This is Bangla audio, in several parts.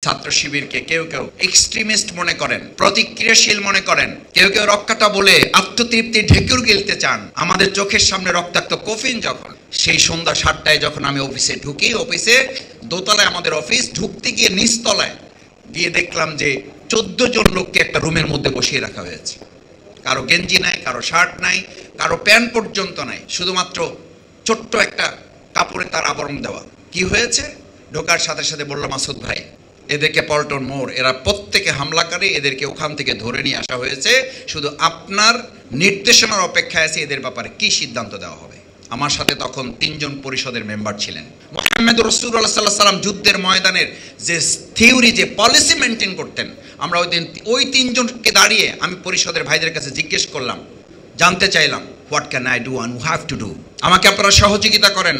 ছাত্র শিবিরকে কেউ কেউ এক্সট্রিমিস্ট মনে করেন, প্রতিক্রিয়াশীল মনে করেন, কেউ কেউ রক্ষাটা বলে আত্মতৃপ্তি ঢেকুর গিলতে চান। আমাদের চোখের সামনে রক্তাক্ত কফিন যখন সেই সন্ধ্যা 7টায় যখন আমি অফিসে ঢুকি, অফিসে দোতলায় আমাদের অফিস, ঢুকতে গিয়ে নিচতলায় গিয়ে দেখলাম যে 14 জন লোককে একটা রুমের মধ্যে বসিয়ে রাখা হয়েছে। কারো গেঞ্জি নাই, কারো শার্ট নাই, কারো প্যান্ট পর্যন্ত নাই, শুধুমাত্র ছোট্ট একটা কাপড়ে তার আবরণ দেওয়া। কি হয়েছে? ঢোকার সাথে সাথে বলল, মাসুদ ভাই, এদেরকে পল্টন মোড়, এরা প্রত্যেকে হামলাকারী, এদেরকে ওখান থেকে ধরে নিয়ে আসা হয়েছে, শুধু আপনার নির্দেশনার অপেক্ষায় আছে এদের ব্যাপারে কি সিদ্ধান্ত দেওয়া হবে। আমার সাথে তখন 3 জন পরিষদের মেম্বার ছিলেন। মুহাম্মদ রাসূলুল্লাহ সাল্লাল্লাহু আলাইহি ওয়াসাল্লাম যুদ্ধের ময়দানের যে থিওরি, যে পলিসি মেনটেন করতেন, আমরা ওই 3 জনকে দাঁড়িয়ে আমি পরিষদের ভাইদের কাছে জিজ্ঞেস করলাম, জানতে চাইলাম, what can I do and have to do. আমাকে আপনারা সহযোগিতা করেন।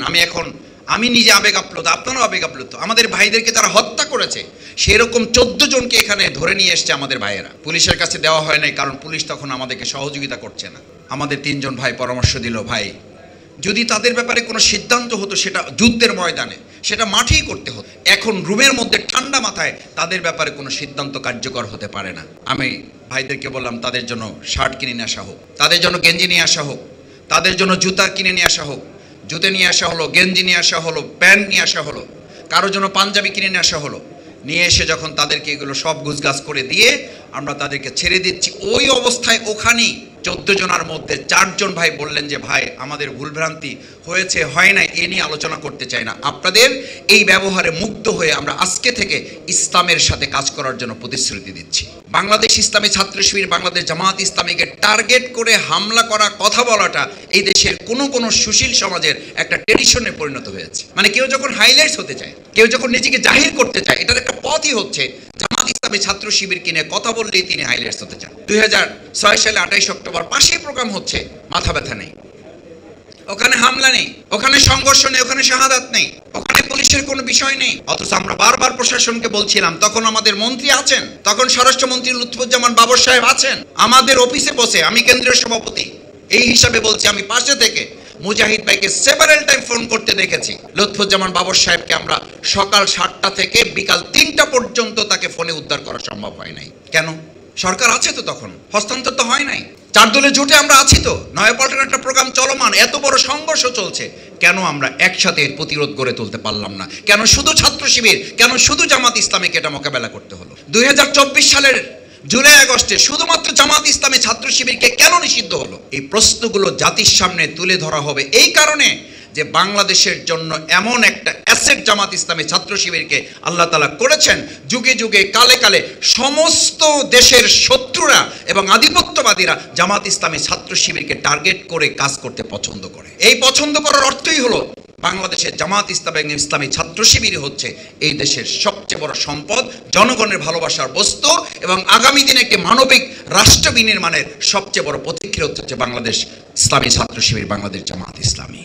আমি নিজে আবেগ আপ্লুত, আপনারাও আবেগ আপ্লুত। আমাদের ভাইদেরকে তারা হত্যা করেছে, সেরকম 14 জনকে এখানে ধরে নিয়ে এসছে আমাদের ভাইয়েরা। পুলিশের কাছে দেওয়া হয় নাই, কারণ পুলিশ তখন আমাদেরকে সহযোগিতা করছে না। আমাদের 3 জন ভাই পরামর্শ দিল, ভাই যদি তাদের ব্যাপারে কোনো সিদ্ধান্ত হতো সেটা যুদ্ধের ময়দানে, সেটা মাঠেই করতে হতো। এখন রুমের মধ্যে ঠান্ডা মাথায় তাদের ব্যাপারে কোনো সিদ্ধান্ত কার্যকর হতে পারে না। আমি ভাইদেরকে বললাম, তাদের জন্য শার্ট কিনে নিয়ে আসা হোক, তাদের জন্য গেঞ্জি নিয়ে আসা হোক, তাদের জন্য জুতা কিনে নিয়ে আসা হোক। জুতো নিয়ে আসা হলো, গেঞ্জি নিয়ে আসা হলো, প্যান্ট নিয়ে আসা হলো, কারোর জন্য পাঞ্জাবি কিনে নিয়ে আসা হলো। নিয়ে এসে যখন তাদেরকে এগুলো সব গুছগাছ করে দিয়ে আমরা তাদেরকে ছেড়ে দিচ্ছি, ওই অবস্থায় ওখানেই 14 জনের মধ্যে 4 জন ভাই বললেন যে, ভাই আমাদের ভুলভ্রান্তি হয়েছে, হয় নাই, এ নিয়ে আলোচনা করতে চাই না। আপনাদের এই ব্যবহারে মুগ্ধ হয়ে আমরা আজকে থেকে ইসলামের সাথে কাজ করার জন্য প্রতিশ্রুতি দিচ্ছি। বাংলাদেশ ইসলামী ছাত্র শিবির, বাংলাদেশ জামাত ইসলামীকে টার্গেট করে হামলা করা, কথা বলাটা এই দেশের কোনো সুশীল সমাজের একটা ট্রেডিশনে পরিণত হয়েছে। মানে কেউ যখন হাইলাইটস হতে চায়, কেউ যখন নিজেকে জাহির করতে চায়, এটার একটা পথই হচ্ছে জামাত ইসলামী ছাত্র শিবির কিনে কথা বললেই তিনি হাইলাইটস হতে চান। 2006 সালে 28 অক্টোবর পাশেই প্রোগ্রাম হচ্ছে, মাথা ব্যথা নেই, ওখানে হামলা নেই, ওখানে সংঘর্ষ নেই, ওখানে শাহাদাত নেই, ওখানে পুলিশের কোনো বিষয় নেই। অথচ আমরা বারবার প্রশাসনকে বলছিলাম, তখন আমাদের মন্ত্রী আছেন, তখন স্বরাষ্ট্রমন্ত্রী লুৎফুজ্জামান বাবর সাহেব আছেন আমাদের অফিসে বসে, আমি কেন্দ্রীয় সভাপতি এই হিসাবে বলছি, আমি পাশে থেকে মুজাহিদ ভাইকে সেভারাল টাইম ফোন করতে দেখেছি। লুৎফুজ্জামান বাবর সাহেবকে আমরা সকাল 7টা থেকে বিকাল 3টা পর্যন্ত তাকে ফোনে উদ্ধার করা সম্ভব হয় নাই। কেন? সরকার আছে তো, তখন হস্তান্তর তো হয় নাই। 4 দলের জোটে আমরা আছি তো, নয়াপল্টন একটা প্রোগ্রাম চলমান, এত বড় সংঘর্ষ চলছে, কেন আমরা একসাথে এর প্রতিরোধ গড়ে তুলতে পারলাম না? কেন শুধু ছাত্র শিবির, কেন শুধু জামাত ইসলামীকে এটা মোকাবেলা করতে হলো? 2024 সালের জুলাই আগস্টে শুধুমাত্র জামাত ইসলামী ছাত্র শিবিরকে কেন নিষিদ্ধ হলো? এই প্রশ্নগুলো জাতির সামনে তুলে ধরা হবে এই কারণে যে বাংলাদেশের জন্য এমন একটা অ্যাসেট জামাত ইসলামী ছাত্র শিবিরকে আল্লাহ তাআলা করেছেন। যুগে যুগে কালে কালে সমস্ত দেশের শত্রুরা এবং আধিপত্যবাদীরা জামাত ইসলামী ছাত্র শিবিরকে টার্গেট করে কাজ করতে পছন্দ করে। এই পছন্দ করার অর্থই হলো বাংলাদেশের জামাত ইসলামী এবং ইসলামী ছাত্র শিবিরই হচ্ছে এই দেশের সবচেয়ে বড় সম্পদ, জনগণের ভালোবাসার বস্তু, এবং আগামী দিনে একটি মানবিক রাষ্ট্র বিনির্মাণের সবচেয়ে বড় প্রতিক্রিয়া হচ্ছে বাংলাদেশ ইসলামী ছাত্র শিবির, বাংলাদেশ জামাত ইসলামী।